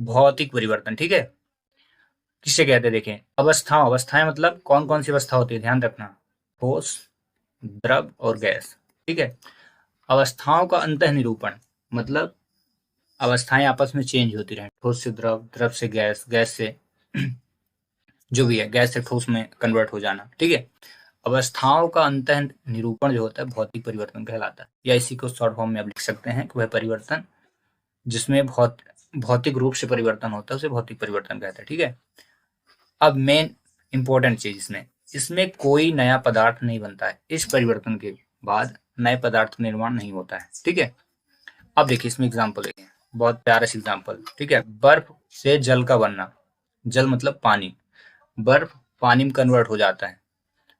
भौतिक परिवर्तन, ठीक है। किसे कहते हैं देखें, अवस्थाएं मतलब कौन कौन सी अवस्था होती है, ध्यान रखना, ठोस, द्रव और गैस, ठीक है। अवस्थाओं का अंतः निरूपण मतलब अवस्थाएं आपस में चेंज होती रहें, ठोस से द्रव, द्रव से गैस, गैस से जो भी है, गैस से ठोस में कन्वर्ट हो जाना, ठीक है। अवस्थाओं का अंतः निरूपण जो होता है भौतिक परिवर्तन कहलाता है, या इसी को शॉर्ट फॉर्म में आप लिख सकते हैं कि वह परिवर्तन जिसमें भौतिक रूप से परिवर्तन होता है उसे भौतिक परिवर्तन कहते हैं, ठीक है। अब मेन इंपॉर्टेंट चीज इसमें कोई नया पदार्थ नहीं बनता है, इस परिवर्तन के बाद नए पदार्थ का निर्माण नहीं होता है, ठीक है। अब देखिए इसमें एग्जाम्पल देखिए, बहुत प्यारा सा एग्जाम्पल, ठीक है। बर्फ से जल का बनना, जल मतलब पानी, बर्फ पानी में कन्वर्ट हो जाता है,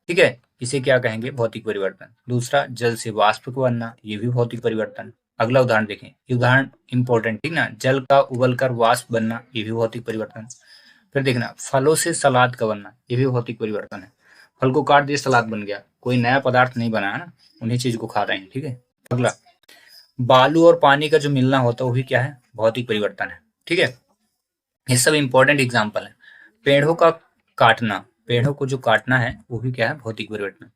ठीक है, इसे क्या कहेंगे, भौतिक परिवर्तन। दूसरा, जल से वाष्प का बनना, ये भी भौतिक परिवर्तन। अगला उदाहरण देखें, ये उदाहरण इंपॉर्टेंट, ठीक ना, जल का उबलकर वाष्प बनना, ये भी भौतिक परिवर्तन। फिर देखना, फलों से सलाद का बनना, ये भी भौतिक परिवर्तन है। फल को काट दिए सलाद बन गया, कोई नया पदार्थ नहीं बना है ना, उन्हीं चीज को खा रहे हैं, ठीक है। अगला, बालू और पानी का जो मिलना होता है वो भी क्या है, भौतिक परिवर्तन है, ठीक है। ये सब इंपॉर्टेंट एग्जाम्पल है। पेड़ों का काटना, पेड़ों को जो काटना है वो भी क्या है, भौतिक परिवर्तन।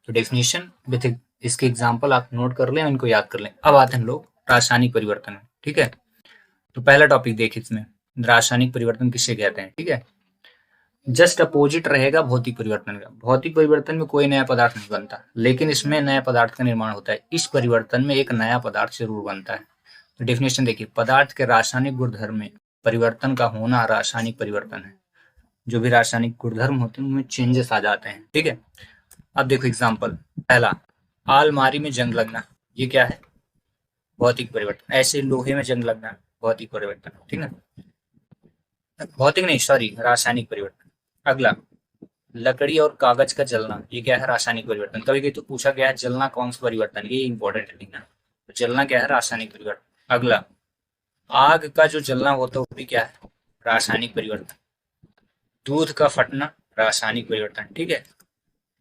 तो डेफिनेशन विथ इसके एग्जाम्पल आप नोट कर लें, इनको याद कर लें। अब आते हैं हम लोग रासायनिक परिवर्तन में, ठीक है। तो पहला टॉपिक देखिए इसमें, रासायनिक परिवर्तन किसे कहते हैं, ठीक है। जस्ट अपोजिट रहेगा भौतिक परिवर्तन का। भौतिक परिवर्तन में कोई नया पदार्थ नहीं बनता, लेकिन इसमें नया पदार्थ का निर्माण होता है। इस परिवर्तन में एक नया पदार्थ जरूर बनता है। तो डेफिनेशन देखिए, पदार्थ के रासायनिक गुणधर्म में परिवर्तन का होना रासायनिक परिवर्तन है। जो भी रासायनिक गुणधर्म होते हैं उनमें चेंजेस आ जाते हैं, ठीक है। अब देखो एग्जाम्पल, पहला, अलमारी में जंग लगना, ये क्या है, भौतिक परिवर्तन। ऐसे लोहे में जंग लगना, भौतिक परिवर्तन, ठीक है। भौतिक नहीं, सॉरी, रासायनिक परिवर्तन। अगला, लकड़ी और कागज का जलना, ये क्या है, रासायनिक परिवर्तन। कभी कभी तो पूछा गया है जलना कौन सा परिवर्तन, ये इंपॉर्टेंट है, ठीक है। तो जलना क्या है, रासायनिक परिवर्तन। अगला, आग का जो जलना होता है वो भी क्या है, रासायनिक परिवर्तन। दूध का फटना, रासायनिक परिवर्तन, ठीक है।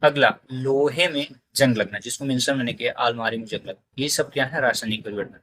अगला, लोहे में जंग लगना, जिसको मेंशन मैंने किया, अलमारी में जंग लगना, ये सब क्या है, रासायनिक परिवर्तन।